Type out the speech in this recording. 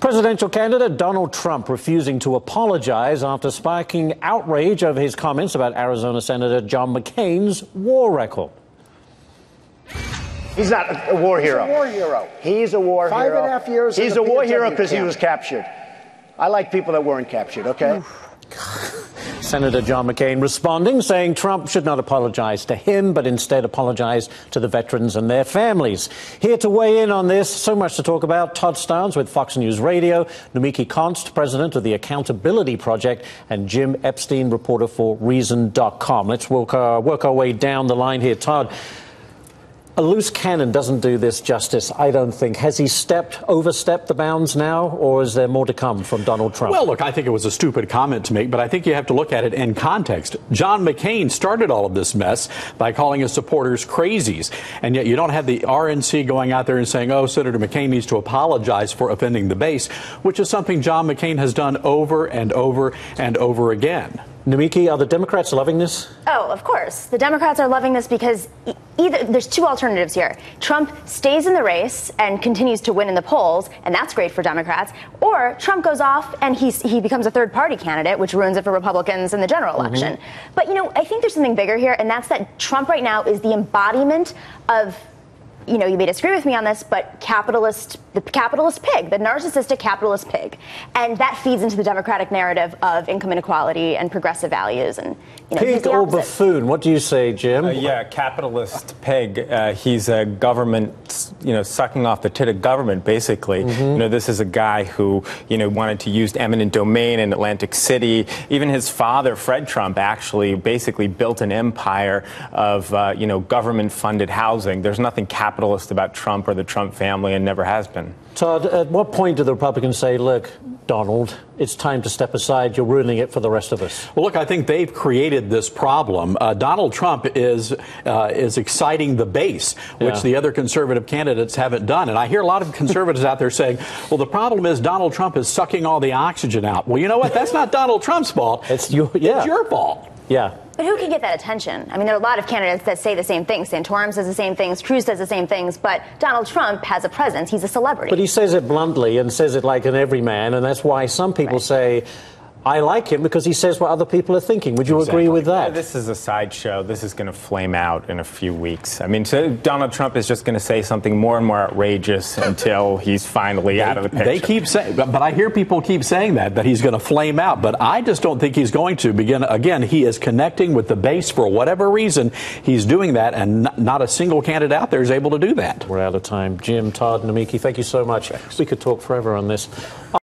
Presidential candidate Donald Trump refusing to apologize after sparking outrage over his comments about Arizona Senator John McCain's war record. He's not a war hero. He's a war hero. He's a war hero. 5.5 years. He's a war hero because he was captured. I like people that weren't captured, okay? Senator John McCain responding, saying Trump should not apologize to him, but instead apologize to the veterans and their families. Here to weigh in on this, so much to talk about, Todd Starnes with Fox News Radio, Nomiki Konst, president of the Accountability Project, and Jim Epstein, reporter for Reason.com. Let's work our way down the line here. Todd, a loose cannon doesn't do this justice, I don't think. Has he overstepped the bounds now, or is there more to come from Donald Trump? Well, look, I think it was a stupid comment to make, but I think you have to look at it in context. John McCain started all of this mess by calling his supporters crazies, and yet you don't have the RNC going out there and saying, oh, Senator McCain needs to apologize for offending the base, which is something John McCain has done over and over and over again. Nomiki, are the Democrats loving this? Oh, of course. The Democrats are loving this because either there's two alternatives here. Trump stays in the race and continues to win in the polls, and that's great for Democrats, or Trump goes off and he becomes a third-party candidate, which ruins it for Republicans in the general election. But, you know, I think there's something bigger here, and that's that Trump right now is the embodiment of, you know, you may disagree with me on this, but the capitalist pig, the narcissistic capitalist pig. And that feeds into the Democratic narrative of income inequality and progressive values. And, you know, pig or buffoon? What do you say, Jim? Yeah, capitalist pig. He's a government, sucking off the tit of government, basically. This is a guy who, wanted to use eminent domain in Atlantic City. Even his father, Fred Trump, actually basically built an empire of, government-funded housing. There's nothing capitalist about Trump or the Trump family, and never has been. Todd, at what point do the Republicans say, look, Donald, it's time to step aside, you're ruining it for the rest of us? Well, look, I think they've created this problem. Donald Trump is exciting the base, which the other conservative candidates haven't done. And I hear a lot of conservatives out there saying, well, the problem is Donald Trump is sucking all the oxygen out. Well, you know what? That's not Donald Trump's fault. It's your fault. Yeah. But who can get that attention? I mean, there are a lot of candidates that say the same things. Santorum says the same things. Cruz says the same things. But Donald Trump has a presence. He's a celebrity. But he says it bluntly and says it like an everyman. And that's why some people say, I like him because he says what other people are thinking. Would you agree with that? Yeah, this is a sideshow. This is going to flame out in a few weeks. I mean, so Donald Trump is just going to say something more and more outrageous until he's finally out of the picture. They keep saying, but I hear people keep saying that he's going to flame out. But I just don't think he's going to. Again, he is connecting with the base for whatever reason. He's doing that, and not a single candidate out there is able to do that. We're out of time. Jim, Todd, Nomiki, thank you so much. We could talk forever on this.